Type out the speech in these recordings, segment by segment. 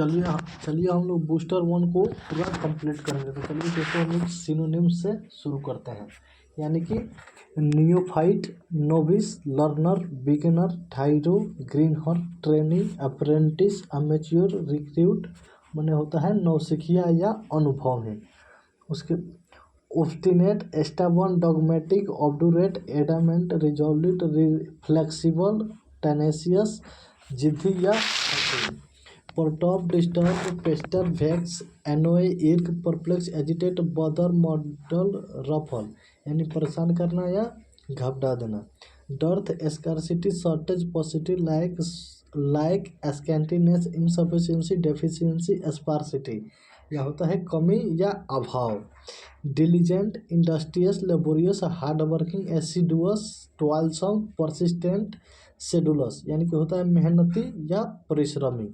चलिए हम लोग बूस्टर वन को पूरा कंप्लीट करेंगे। तो चलिए देखो हम लोग सिनोनिम्स से शुरू करते हैं। यानी कि neophyte, novice, learner, beginner, tyro, greenhorn, trainee, apprentice, amateur, recruit माने होता है नौसिखिया या अनुभवी। उसके obstinate, stubborn, dogmatic, obdurate, adamant, resolute, flexible, tenacious, जिद्दी या perturb, disturb, pester, vex, annoy, irk, perplex, agitate, bother, muddle, ruffle यानी परेशान करना या घबरा देना। Dearth, scarcity, shortage, paucity, lack, scantiness, insufficiency, deficiency, sparsity यह होता है कमी या अभाव। Diligent, industrious, laborious, hardworking, assiduous, toilsome, persistent, शेड्यूलस यानी कि होता है मेहनती या परिश्रमी।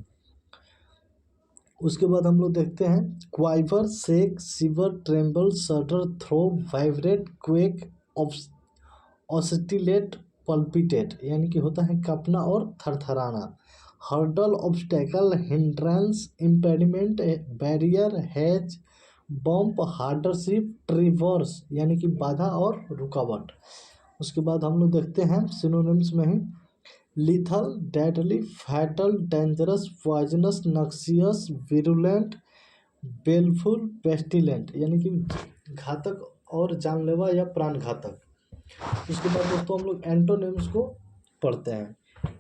उसके बाद हम लोग देखते हैं quiver, shake, shiver, tremble, shudder, throb, vibrate, quake, oscillate, palpitate यानी कि होता है कांपना और थरथराना। Hurdle, obstacle, hindrance, impediment, barrier, hedge, bump, hardship, traverse यानी कि बाधा और रुकावट। उसके बाद हम लोग देखते हैं सिनोनिम्स में ही lethal, deadly, fatal, dangerous, poisonous, noxious, virulent, baleful, pestilent यानी कि घातक और जानलेवा या प्राणघातक। उसके बाद दोस्तों हम लोग एंटोनिम्स को पढ़ते हैं।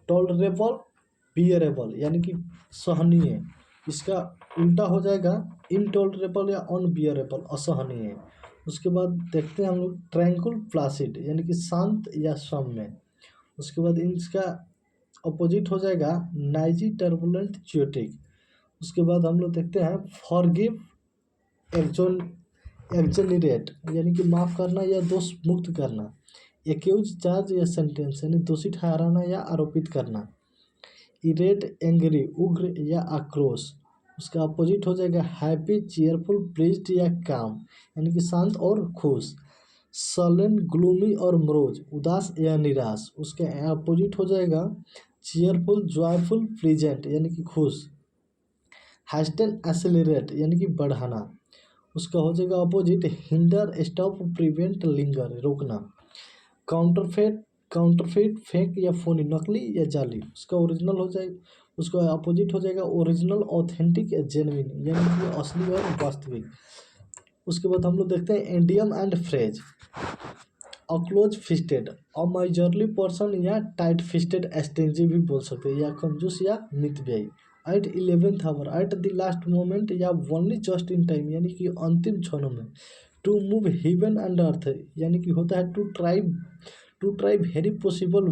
टॉलरेबल, बियरेबल यानी कि सहनीय, इसका उल्टा हो जाएगा इनटॉलरेबल या अनबियरेबल, असहनीय। उसके बाद देखते हैं हम लोग ट्रैंकुल, प्लासिड यानी कि शांत या सौम्य। उसके बाद इसका अपोजिट हो जाएगा नाइजी, टर्बुलेंट, च्योटिक। उसके बाद हम लोग देखते हैं फॉरगिव, एक्जोनरेट यानी कि माफ़ करना या दोष मुक्त करना। एक्यूज, चार्ज या सेंटेंस यानी दोषी ठहराना या आरोपित करना। इरेट, एंग्री, उग्र या आक्रोश। उसका अपोजिट हो जाएगा हैप्पी, चीयरफुल, प्लीज्ड या काम यानी कि शांत और खुश। सलन, ग्लूमी और मरोज, उदास या निराश। उसके अपोजिट हो जाएगा चीयरफुल, जॉयफुल, प्लीजेंट यानी कि खुश। हास्टन, एक्सेलरेट यानी कि बढ़ाना। उसका हो जाएगा opposite hinder, stop, prevent, linger रोकना। काउंटरफेट फेक या फोनी, नकली या जाली। उसका ओरिजिनल हो जाएगा, उसका अपोजिट हो जाएगा ओरिजिनल, ऑथेंटिक या जेन्युइन यानी कि असली और वास्तविक। उसके बाद हम लोग देखते हैं idiom and phrase. A close fisted, a miserly person या टाइट फिस्टेड, स्टिंजी भी बोल सकते हैं, या कंजूस या मितव्ययी। At 11th hour, at the last moment या ओनली जस्ट इन टाइम यानी कि अंतिम क्षणों में। To move heaven and earth यानी कि होता है to try very possible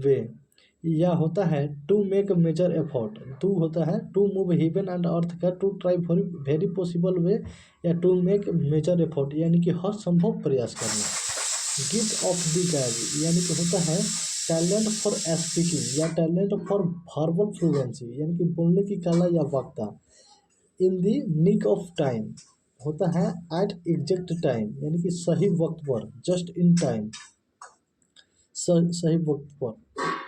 way या होता है to make major effort. To होता है to move heaven and earth का to try very possible way या टू मेक मेजर एफर्ट यानी कि हर संभव प्रयास करना। गिफ्ट ऑफ द गैब यानी कि होता है टैलेंट फॉर स्पीकिंग या टैलेंट फॉर वर्बल फ्लुएंसी यानी कि बोलने की कला या वक्ता। In the nick of time होता है एट एग्जैक्ट टाइम यानी कि सही वक्त पर, जस्ट इन टाइम सही वक्त पर।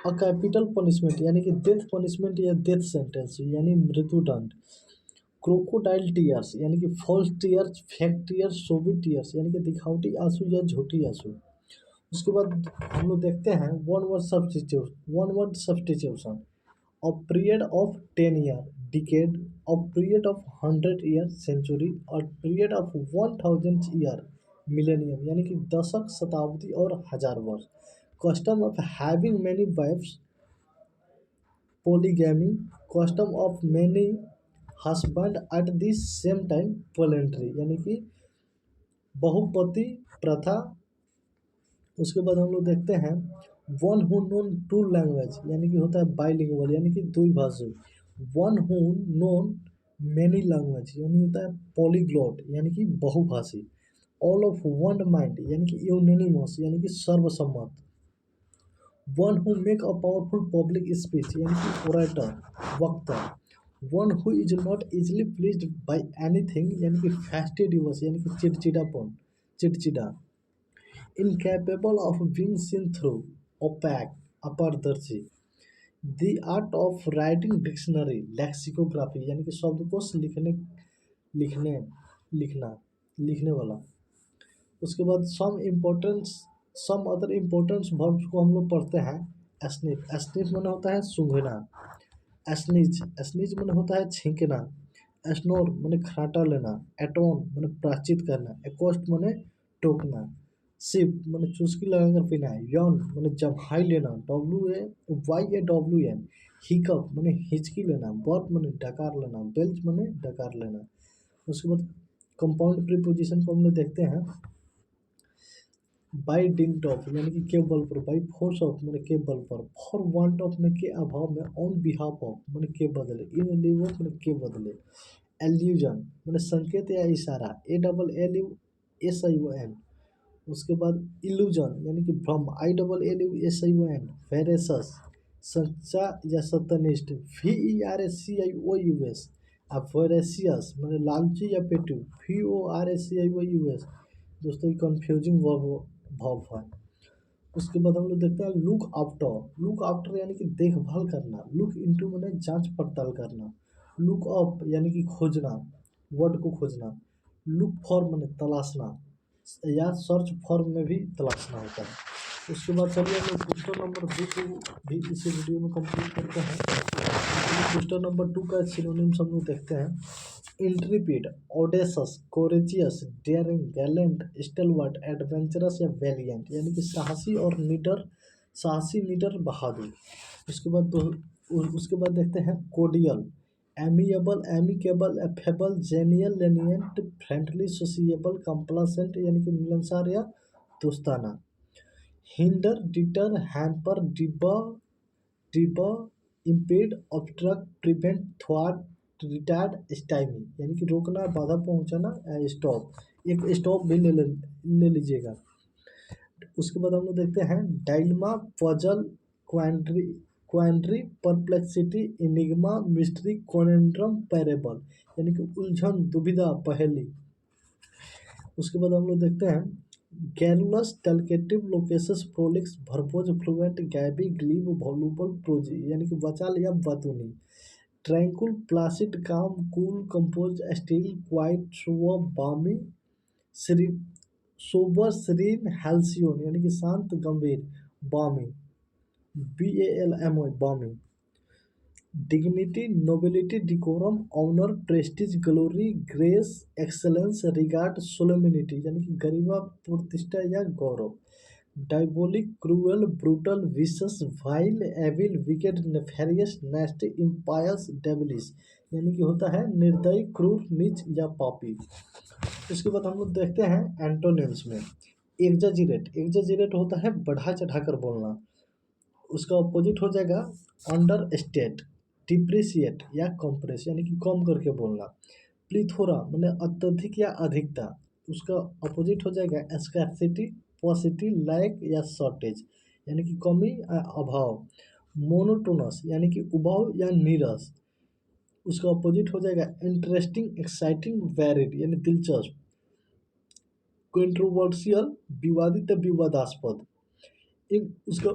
अ कैपिटल पनिशमेंट यानी कि डेथ पनिशमेंट या डेथ सेंटेंस यानी मृत्युदंड। क्रोकोडाइल टीयर्स यानी कि false tears, fake tears, sobby tears यानी कि दिखावटी आंसू या झूठी आंसू। उसके बाद हम लोग देखते हैं one word substitution. A period of 10 year, decade, a period of 100 year, century, a period of 1000 year, millennium यानी कि दशक, शताब्दी और हजार वर्ष। Custom of having many wifes, polygamy. Custom of many husband at the same time, polyandry यानी कि बहुपति प्रथा। उसके बाद हम लोग देखते हैं one who known two language यानी कि होता है बाइलिंगुअल यानी कि द्विभाषी। One who known many language यानी होता है पॉलीग्लॉट यानी कि बहुभाषी। ऑल ऑफ वन माइंड यानी कि यूनानिमस यानी कि सर्वसम्मत। One who make a powerful public speech यानी कि ओरेटर, वक्ता। One who is not easily pleased by anything यानी कि फैस्टिडियस यानी कि चिड़चिड़ा। Incapable of being seen through, opaque, अपारदर्शी। The art of writing dictionary lexicography यानी कि शब्दकोश लिखने लिखना लिखने वाला। उसके बाद सम अदर इम्पोर्टेंस वर्ब्स को हम लोग पढ़ते हैं। स्निफ माने होता है सूंघना। एस्नीज माने होता है छींकना। एस्नोर माने खराटा लेना। एटोन माने प्रायश्चित करना। एकोस्ट माने टोकना। सिप माने चुस्की लगाकर पीना। यौन माने जम्हाई लेना। WAYAWN हिकअप माने हिचकी लेना। बर्प माने डकार लेना। बेल्च माने डकार लेना। उसके बाद कंपाउंड प्रीपोजिशन को हम लोग देखते हैं। बाई डिंट ऑफ यानी कि के बल पर। बाई फोर्स ऑफ मैंने के बल पर। फॉर वांट ऑफ में के अभाव में। ऑन बिहाफ ऑफ मैंने के बदले। इन लिव ऑफ मैंने के बदले। एल्यूजन मैंने संकेत या इशारा। ALLUSION। उसके बाद इल्यूजन यानी कि भ्रम। ILLUSION। वेरेसस सच्चा या सत्यनिष्ठ। VERACIOUS। अब वेरेसियस मैंने लालची या पेटू। VORACIOUS। दोस्तों ये कन्फ्यूजिंग वर्ब है। उसके बाद हम लोग देखते हैं लुक आफ्टर। लुक आफ्टर यानी कि देखभाल करना। लुक इनटू मैंने जांच पड़ताल करना। लुक अप यानी कि खोजना, वर्ड को खोजना। लुक फॉर मैंने तलाशना या सर्च फॉर में भी तलाशना होता है। उसके बाद चलिए हम लोग क्वेश्चन नंबर 2 को भी इसी वीडियो में कंप्लीट करते हैं। क्वेश्चन नंबर 2 का सिनोनिम्स हम लोग देखते हैं। इंट्रीपिड, ऑडेसस, कोरेजियस, डेयरिंग, गैलेंट, स्टलवर्ट, एडवेंचरस या वैलिएंट यानी कि साहसी, निडर, बहादुर। उसके बाद उसके बाद देखते हैं cordial, amiable, amicable, affable, genial, lenient, friendly, sociable, complaisant यानी कि मिलनसार या दोस्ताना। Hinder, deter, hamper, debar, impede, obstruct, prevent, थ्वाट, रिटार्ड, स्टाइमी यानी कि रोकना, बाधा पहुंचाना, स्टॉप। एक स्टॉप भी ले लीजिएगा। उसके बाद हम लोग देखते हैं dilemma, puzzle, quandary, perplexity, enigma, mystery, conundrum, parable यानी कि उलझन, दुविधा, पहेली। उसके बाद हम लोग देखते हैं garrulous, टलकेटिव, लोकेसस, Prolix, भरपोज, fluent, गैबी, Gleb, voluble, प्रोजी यानी कि वचाल या बतूनी। ट्रैंकुल, प्लासिड, काम, cool, compose, steel, quite, sober, बामी, श्री सोबर, श्रीन, हैल्सियोन यानी कि शांत, गंभीर, बामी, BALMO बामी। Dignity, nobility, decorum, honour, prestige, glory, grace, excellence, regard, solemnity यानी कि गरिमा, प्रतिष्ठा या गौरव। Diabolic, cruel, brutal, vicious, vile, evil, wicked, nefarious, nasty, impious, devilish यानी कि होता है निर्दयी, क्रूर, नीच या पापी। उसके बाद हम लोग देखते हैं एंटोनिम्स में। एग्जाजिरेट होता है बढ़ा चढ़ाकर बोलना। उसका अपोजिट हो जाएगा अंडर स्टेट, डिप्रिसिएट या कंप्रेस यानी कि कम करके बोलना। प्लीथोरा मैंने अत्यधिक या अधिकता। उसका अपोजिट हो जाएगा स्कैर्सिटी, पॉसिटी, लैक या शॉर्टेज यानी कि कमी या अभाव। मोनोटोनस यानी कि उबाऊ या नीरस। उसका अपोजिट हो जाएगा इंटरेस्टिंग, एक्साइटिंग, वैरिड यानी दिलचस्प। कंट्रोवर्शियल, विवादित या विवादास्पद। उसका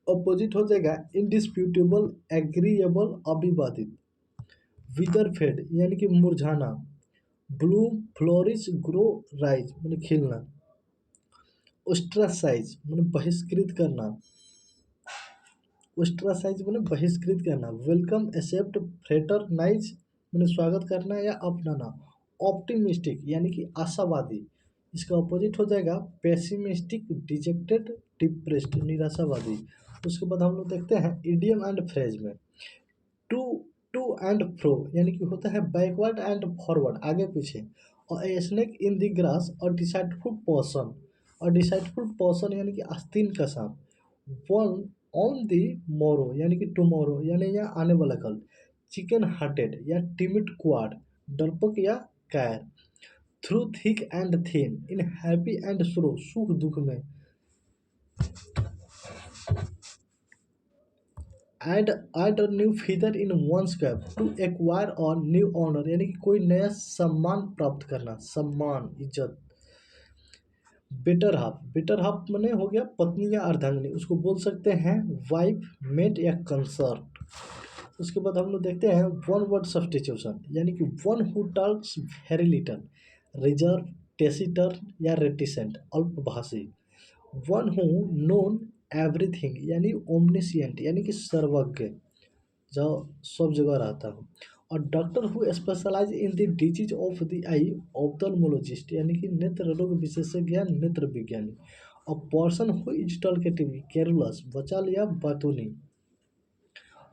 अपोजिट हो जाएगा इंडिस्प्यूटेबल, एग्रीएबल, अविवादित। विदरफेड यानी कि मुरझाना। ब्लूम, फ्लोरिश, ग्रो, राइज मैंने खिलना। ओस्ट्रासाइज मैंने बहिष्कृत करना। ओस्ट्रासाइज मैंने बहिष्कृत करना। वेलकम, एक्सेप्ट, फ्रेटरनाइज मैंने स्वागत करना या अपनाना। ऑप्टिमिस्टिक यानी कि आशावादी। इसका अपोजिट हो जाएगा पेसिमिस्टिक, डिजेक्टेड, डिप्रेस्ड निराशावादी। उसके बाद हम लोग देखते हैं इडियम एंड फ्रेज में। टू टू एंड फ्रो यानी कि होता है बैकवर्ड एंड फॉरवर्ड, आगे पीछे। और a snake in the grass, और डिसाइडफुल पर्सन। और डिसाइडफुल पर्सन यानी कि आस्तीन का सांप। वन ऑन द मोरो यानी कि टुमारो यानी यहाँ आने वाला कल। चिकन हार्टेड या टिमिड क्वाड, डरपोक या कैर। Through thick and thin, in happy and sorrow, सुख दुख में। Add new feather in one's cap, to acquire और न्यू ऑनर यानी कि कोई नया सम्मान प्राप्त करना, सम्मान, इज्जत। बेटर हाफ माने हो गया पत्नी या अर्धांगिनी, उसको बोल सकते हैं वाइफ, मेट या कंसर्ट। उसके बाद हम लोग देखते हैं वन वर्ड सब्स्टिट्यूशन, यानी कि one who talks very little, reserve, taciturn या रेटिसेंट, अल्पभाषी। वन हु नोन एवरीथिंग, यानी ओमनिशियंट, यानी कि सर्वज्ञ, जो सब जगह रहता हो। और doctor who specialise in the disease of the eye, ophthalmologist, यानी कि नेत्र रोग विशेषज्ञ या नेत्र विज्ञानी। A person who is talkative, garrulous, बचाल या बातूनी।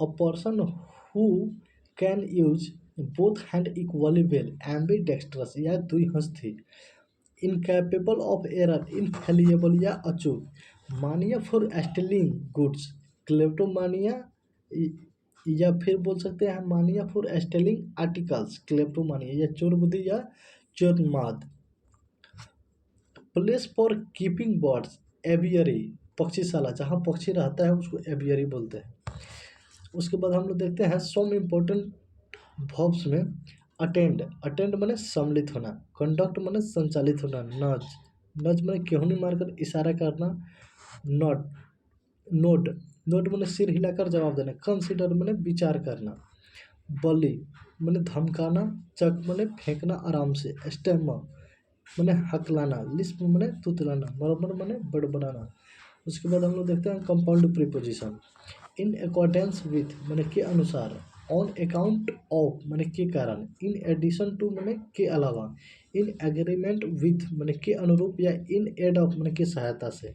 A person who can use both hand equally well, ambidextrous या द्विहस्ती। इनकैपेबल ऑफ एरर, इनफेलिएबल या अचूक। मानिया फॉर स्टीलिंग गुड्स, क्लेप्टोमानिया, या फिर बोल सकते हैं मानिया फॉर स्टीलिंग आर्टिकल्स, क्लेप्टोमानिया, या चोर बुद्धि या चोरमाद। Place for keeping birds, aviary, पक्षीशाला, जहाँ पक्षी रहता है उसको एवियरी बोलते हैं। उसके बाद हम लोग देखते हैं सम इम्पोर्टेंट वर्ब्स में अटेंड माने सम्मिलित होना, कंडक्ट माने संचालित होना, नज माने केहूनी मारकर इशारा करना, नोड माने सिर हिलाकर जवाब देना, कंसिडर माने विचार करना, बली माने धमकाना, चक माने फेंकना आराम से, स्टेमर माने हकलाना, लिस्प माने तुतलाना, मरमर माने बड़बड़ाना। उसके बाद हम लोग देखते हैं compound preposition. In accordance with माने के अनुसार, ऑन अकाउंट ऑफ माने के कारण, इन एडिशन टू माने के अलावा, इन एग्रीमेंट विथ माने के अनुरूप या इन एड ऑफ माने के सहायता से।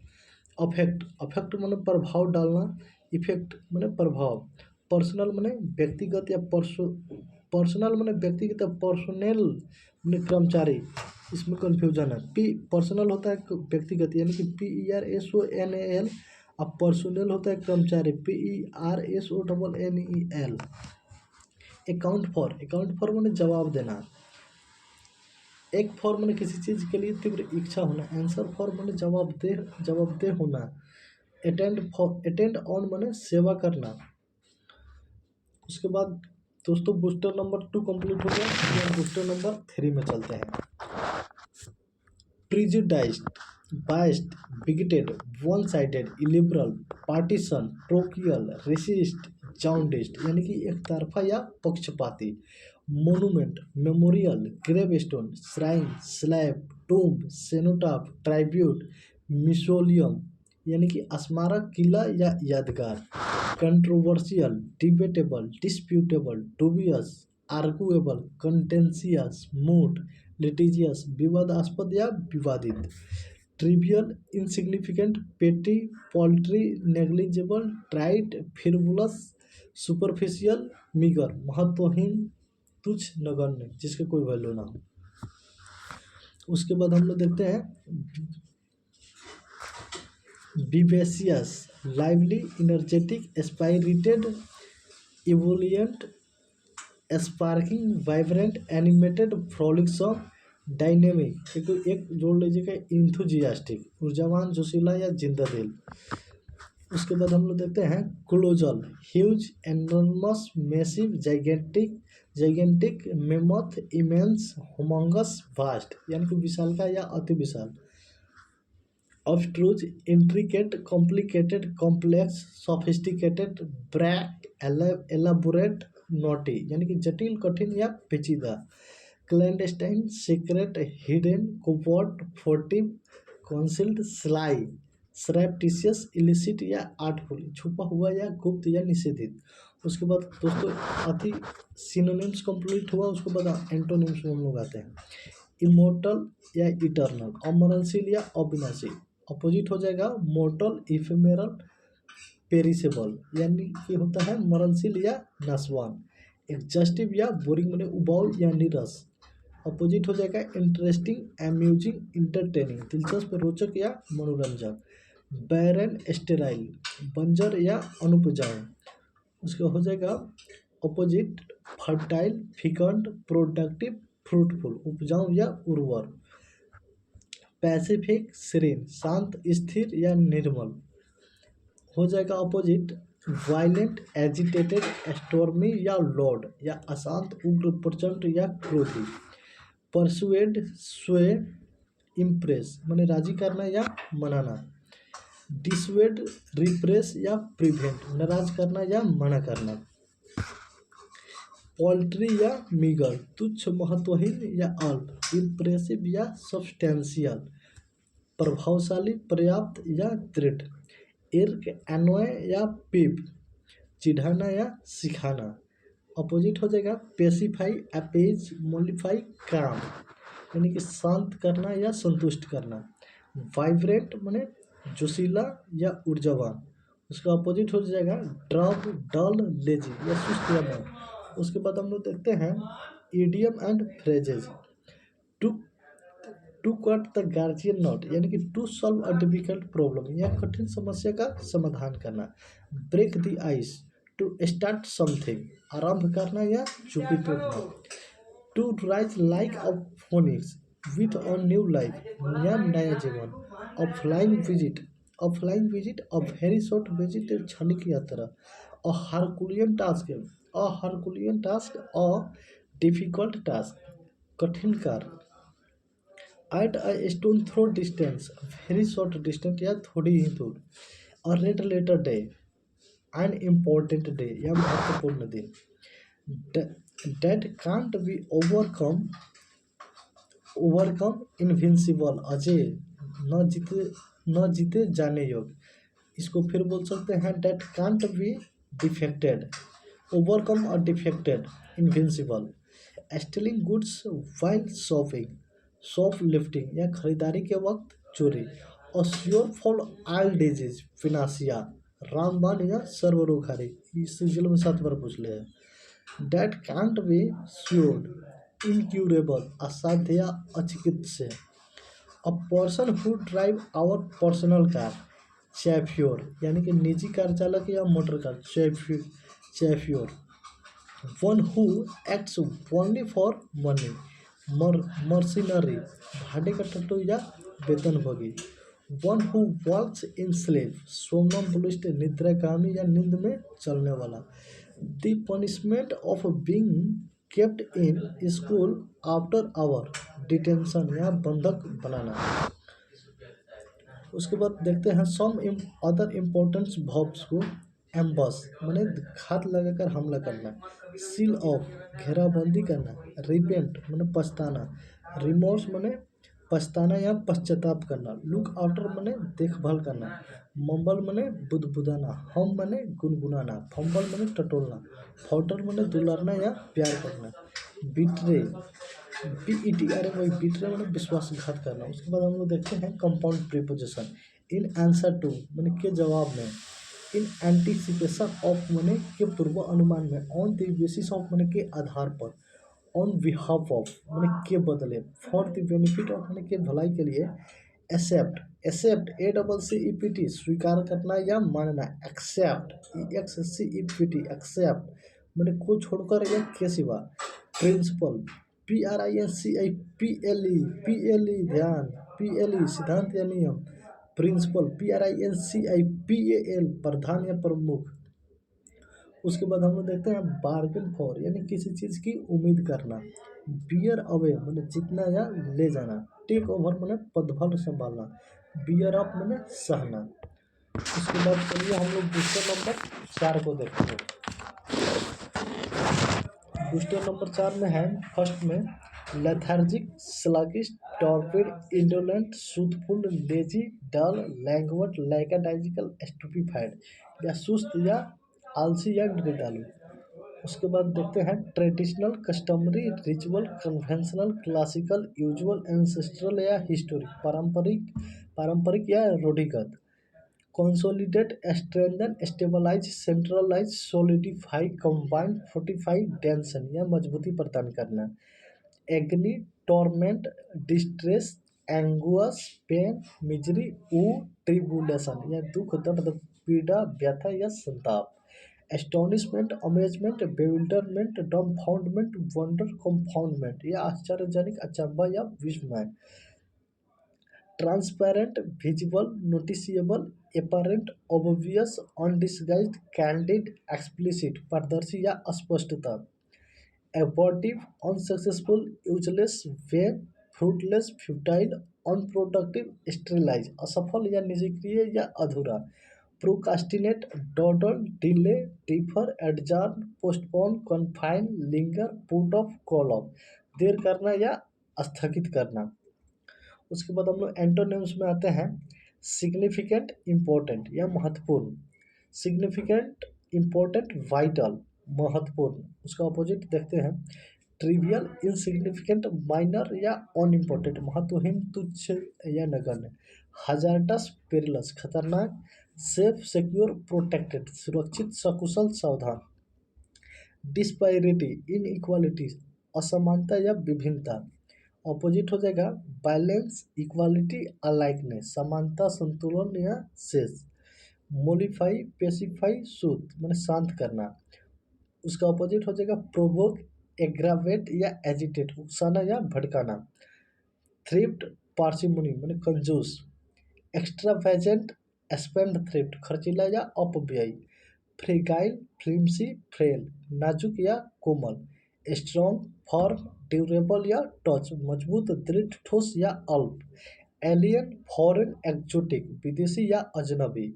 अफेक्ट माने प्रभाव डालना, इफेक्ट माने प्रभाव। पर्सनल माने व्यक्तिगत या पर्सनल माने व्यक्तिगत या पर्सनल माने कर्मचारी, इसमें कन्फ्यूजन है। पर्सनल होता है व्यक्तिगत, यानी कि PERSONAL, अब पर्सनल होता है कर्मचारी, PERSONNEL। अकाउंट फॉर माने जवाब देना। एक फॉर माने किसी चीज़ के लिए तीव्र इच्छा होना, आंसर फॉर माने जवाबदेह होना। अटेंड ऑन माने सेवा करना। उसके बाद दोस्तों बूस्टर नंबर 2 कंप्लीट हो गया, बूस्टर नंबर 3 में चलते हैं। Prejudiced, biased, bigoted, one sided, illiberal, partisan, parochial, racist, jaundiced, यानी कि एक तरफा या पक्षपाती। Monument, memorial, gravestone, shrine, slab, tomb, cenotaph, tribute, mausoleum, यानी कि स्मारक, किला या यादगार। Controversial, debatable, disputable, dubious, arguable, contentious, moot, litigious, विवादास्पद या विवादित। Trivial, insignificant, petty, paltry, negligible, trite, frivolous, superficial, meagre, महत्वहीन, तुच्छ, नगण्य, जिसके कोई वैल्यू ना हो। उसके बाद हम लोग देखते हैं vivacious, lively, energetic, spirited, ebullient, sparkling, vibrant, animated, frolicsome, dynamic, एक जोड़ लीजिएगा, इंथुजियास्टिक, ऊर्जावान, जोशीला या जिंदादिल। उसके बाद हम लोग देखते हैं colossal, huge, enormous, massive, gigantic, mammoth, immense, humongous, vast, यानी कि विशालका या अति विशाल। Abstruse, intricate, complicated, complex, sophisticated, baroque, elaborate, knotty, यानी कि जटिल, कठिन या पेचीदा। Clandestine, secret, hidden, covert, furtive, concealed, sly, surreptitious, illicit या आर्टफुल, छुपा हुआ या गुप्त या निषेधित। उसके बाद दोस्तों अति सिनोनिम्स कंप्लीट हुआ, उसके बाद एंटोनिम्स में हम लोग आते हैं। इमोर्टल या इटर्नल, अमरणशील या अविनाशी। अपोजिट हो जाएगा मोर्टल, इफेमेरल, पेरिसेबल, यानी कि होता है मरणशील या नाशवान। एग्जॉस्टिव या बोरिंग माने उबाऊ या नीरस। अपोजिट हो जाएगा इंटरेस्टिंग, अम्यूजिंग, इंटरटेनिंग, दिलचस्प, रोचक या मनोरंजक। बैरन, स्टेराइल, बंजर या अनुपजाऊ। उसका हो जाएगा अपोजिट फर्टाइल, फिकंड, प्रोडक्टिव, फ्रूटफुल, उपजाऊ या उर्वर। पैसिफिक, सीरेन, शांत, स्थिर या निर्मल। हो जाएगा अपोजिट वायलेंट, एजिटेटेड, स्टॉर्मी या लॉर्ड, या अशांत, उग्र, प्रचंड या क्रोधी। परसुएड, स्वे, इम्प्रेस माने राजी करना या मनाना, डिसवेड रिप्रेस या प्रिवेंट नाराज करना या मना करना, पोल्ट्री या मीगर तुच्छ महत्वहीन या अल्प, इम्प्रेसिव या सब्सटेंशियल, प्रभावशाली पर्याप्त या दृढ़, इर्क एनोय या पिप चिढ़ाना या सिखाना, अपोजिट हो जाएगा पेसिफाई अपेज मोलिफाई काम यानी कि शांत करना या संतुष्ट करना, वाइब्रेंट माने जोशीला या ऊर्जावान, उसका अपोजिट हो जाएगा ड्रब डल लेजी या सुस्त या मौन। उसके बाद हम लोग देखते हैं idiom and phrases. To to cut the Gordian knot यानी कि to solve a difficult problem या कठिन समस्या का समाधान करना, break the ice to start something आरंभ करना या चुप्पी तोड़ना, to rise like a phoenix with a new life या नया जीवन, a flying visit a very short visit क्षणिक यात्रा, a herculean task a difficult task कठिन कार्य, at a stone throw distance very short distance या थोड़ी ही दूर, a red letter day an important day या महत्वपूर्ण दिन, that can't be overcome invincible अजय न जीते जाने योग्य, इसको फिर बोल सकते हैं that can't be defeated overcome a defeated invincible, stealing goods while shoplifting या खरीदारी के वक्त चोरी, और cure for all disease panacea रामबाण या सर्वरोगहारी, इस सीजन में 7 बार पूछ ले हैं, that can't be cured incurable असाध्य या अचिकित्सीय, a person who drive our personal car chauffeur यानी कि निजी कार चालक या motor car chauffeur, one who acts only for money mercenary भाड़े का टट्टू या वेतनभोगी, one who walks in sleep somnambulist निद्रागामी या नींद में चलने वाला, the punishment of being kept in school after hour detention या बंधक बनाना। उसके बाद देखते हैं सम अदर इम्पोर्टेंट वर्ब्स को, एम्बस माने घात लगाकर हमला करना, सील ऑफ घेराबंदी करना, रिपेंट माने पछताना, रिमोर्स माने पछताना या पश्चाताप करना, लुक आफ्टर माने देखभाल करना, मम्बल माने बुदबुदाना, हम माने गुनगुनाना, फंबल माने टटोलना, फॉटर माने दुलारना या प्यार करना, बिट्रे BETRE वही बिट्रे माने विश्वासघात करना। उसके बाद हम लोग देखते हैं compound preposition, in answer to माने के जवाब में, इन एंटीसिपेशन ऑफ माने के पूर्व अनुमान में, ऑन द बेसिस ऑफ माने के आधार पर, ऑन बिहाफ ऑफ माने के बदले, फॉर द बेनिफिट ऑफ माने के भलाई के लिए, एक्सेप्ट ACCEPT स्वीकार करना या मानना, एक्सेप्ट EXCEPT एक्सेप्ट माने को छोड़कर या के सिवा, प्रिंसिपल PRINCIPLE ध्यान PLE सिद्धांत या नियम, प्रिंसिपल PRINCIPAL प्रधान या प्रमुख। उसके बाद हम लोग देखते हैं बार्गेन फॉर यानी किसी चीज़ की उम्मीद करना, बियर अवे माने जीतना या ले जाना, टेक ओवर माने पदभार संभालना, बियर अप माने सहना। उसके बाद चलिए हम लोग बूस्टर नंबर 4 को देखते हैं। बूस्टर नंबर 4 में है फर्स्ट में lethargic sluggish torpid indolent slothful lazy dull languid lackadaisical stupefied या सुस्त या आलसी या निदालु। उसके बाद देखते हैं traditional customary ritual conventional classical usual ancestral या हिस्टोरिक पारंपरिक या रूढ़िगत, consolidate strengthen stabilise centralise solidify combine fortify densen या मजबूती प्रदान करना, agony torment distress anguish pain misery tribulation या दुख दर्द पीड़ा व्यथा या संताप, astonishment amazement bewilderment dumbfoundment wonder confoundment या आश्चर्यजनक अचंभा या विस्मय, transparent visible noticeable apparent obvious undisguised candid explicit पारदर्शी या अस्पष्टता, abortive unsuccessful useless vain fruitless futile unproductive, sterilise, असफल या निष्क्रिय या अधूरा। Procrastinate, dawdle, delay, defer, adjourn, postpone, confine, linger, put off, call off. देर करना या स्थगित करना। उसके बाद हम लोग एंटोनिम्स में आते हैं। सिग्निफिकेंट, इम्पोर्टेंट या महत्वपूर्ण। सिग्निफिकेंट, इम्पोर्टेंट, वाइटल, महत्वपूर्ण। उसका अपोजिट देखते हैं। ट्रिवियल, इनसिग्निफिकेंट, माइनर या अनइम्पोर्टेंट, महत्वहीन, तुच्छ या नगण्य। हजार्डस, पेरिलस, खतरनाक। सेफ, सिक्योर, प्रोटेक्टेड, सुरक्षित, सकुशल, सावधान। डिस्पैरिटी, इनइक्वालिटी, असमानता या विभिन्नता। अपोजिट हो जाएगा बैलेंस, इक्वालिटी, अलाइकनेस, समानता, संतुलन या शेष। मोलिफाई, पेसिफाई, सूत माने शांत करना। उसका अपोजिट हो जाएगा प्रोवोक, एग्रावेट या एजिटेट, उकसाना या भड़काना। थ्रिफ्ट, पार्सिमोनी माने कंजूस। एक्स्ट्रावेजेंट, स्पेंड थ्रिफ्ट, खर्चीला या अपव्यय। फ्रेगाइल, फ्लिम्सी, फ्रेल, नाजुक या कोमल। स्ट्रॉन्ग, फर्म, ड्यूरेबल या टच, मजबूत, दृढ़, ठोस या अल्प। एलियन, फॉरेन, एक्जोटिक, विदेशी या अजनबी।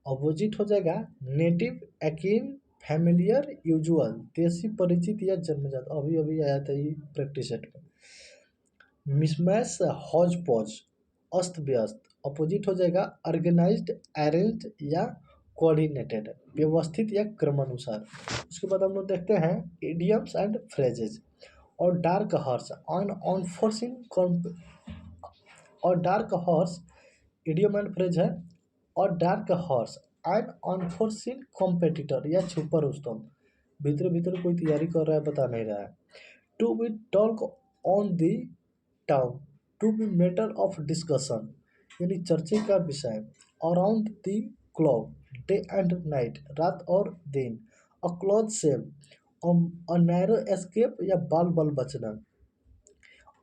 अपोजिट हो जाएगा नेटिव, एकीन, फैमिलियर, यूजुअल, देसी, परिचित या जन्मजात। अभी अभी आया था ये प्रैक्टिस सेट में। मिसमैच, हौज पौज, अस्त व्यस्त। अपोजिट हो जाएगा ऑर्गेनाइज्ड, अरेंज्ड या कोऑर्डिनेटेड, व्यवस्थित या क्रमानुसार। उसके बाद हम लोग देखते हैं इडियम्स एंड फ्रेजेज। और डार्क हॉर्स, और dark horse idiom and phrase है। और dark horse, an unforeseen competitor या छुपा रुस्तम, भीतर भीतर कोई तैयारी कर रहा है, बता नहीं रहा है। To be talk on the town, to be matter of discussion, यानी चर्चे का विषय। Around the clock, day and night, रात और दिन। A close shave, a narrow escape या बाल बाल बचना।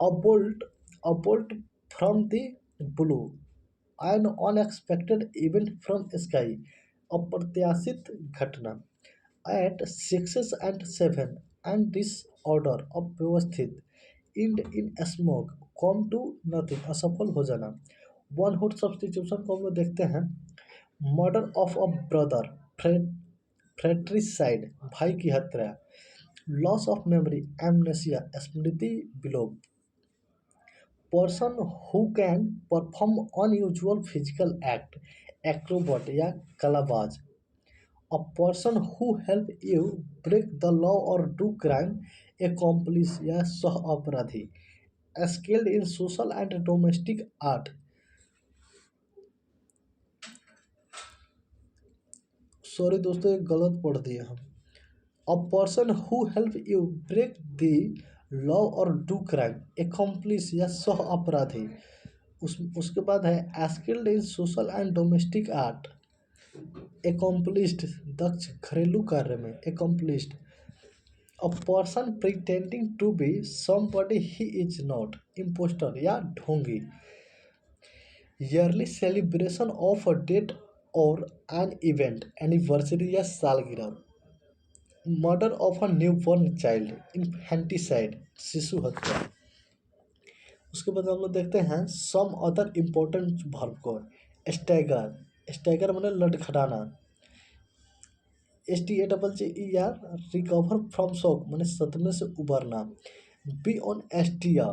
A bolt, a bolt from the blue, an unexpected event from sky, अप्रत्याशित घटना। At sixes and seven, and disorder, अव्यवस्थित। End in smoke, come to nothing, असफल हो जाना। वन हुड सब्सटीट्यूशन को हम लोग देखते हैं। Murder of a brother, fratricide, भाई की हत्या। लॉस ऑफ मेमोरी, एमनेसिया, स्मृति विलोप। Person who can perform unusual physical act, acrobat या कलाबाज। A person who help you break the law और डू क्राइम, एकॉम्प्लिस या सह अपराधी। Skilled in social and domestic art. Sorry दोस्तों, ये गलत पढ़ दिए हम। A person who help you break the law और डू क्राइम, एकॉम्प्लिस या सह अपराधी। उसके बाद है skilled in social and domestic art. Accomplished, दक्ष घरेलू कार्य में, accomplished. A person pretending to be somebody he is not, impostor या ढोंगी। Yearly celebration of a date और एन इवेंट, एनिवर्सरी या सालगिरह। Murder of a new born child, infanticide, शिशु हत्या। उसके बाद हम लोग देखते हैं सम अदर इम्पोर्टेंट वर्ब को। स्टैगर, स्टैगर माने लड़खड़ाना। STACCER, रिकवर फ्रॉम शॉक माने सदमे से उबरना। बी ऑन एस्टिया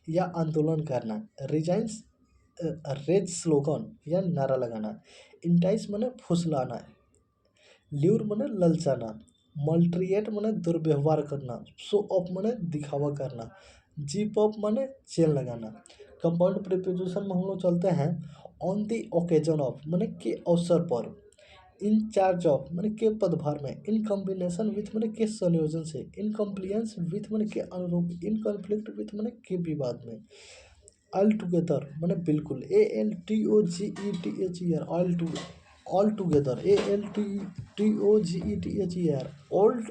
या आंदोलन करना। रिजाइंस, रेज स्लोगन या नारा लगाना। इंटाइस माने फुसलाना। ल्यूर माने ललचाना। मल्ट्रिएट माने दुर्व्यवहार करना। शो ऑफ माने दिखावा करना। जीप ऑफ माने चेन लगाना। कंपाउंड प्रीपोजिशन में हम लोग चलते हैं। ऑन द ओकेजन ऑफ माने के अवसर पर। इन चार्ज ऑफ माने के पदभार में। इन कॉम्बिनेशन विथ माने के संयोजन से। इन कॉम्प्लियंस विथ माने के अनुरूप। इन कॉन्फ्लिक्ट विथ माने के विवाद में। ऑल टुगेदर माने बिल्कुल, ALTOGETHER, all together, ALTOGETHER, all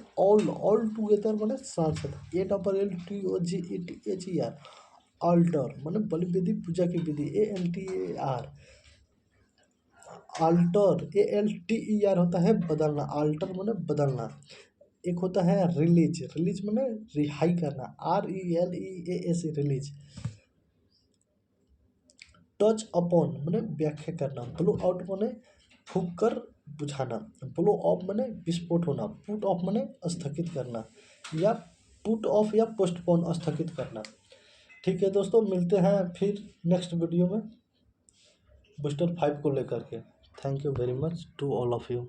together माने साथ साथ। ALLTOGETHER, अल्टर माने बलि विधि, पूजा की विधि। ALTER, अल्टर, ALTER होता है बदलना, अल्टर माने बदलना। एक होता है रिलीज, रिलीज माने रिहाई करना, RELEAS, रिलीज। टच अपॉन माने व्याख्या करना, ब्लो आउट माने फूंक कर बुझाना, ब्लो ऑफ माने विस्फोट होना, पुट ऑफ माने स्थगित करना, या पुट ऑफ या पोस्टपोन स्थगित करना। ठीक है दोस्तों, मिलते हैं फिर नेक्स्ट वीडियो में बूस्टर 5 को लेकर के। Thank you very much to all of you.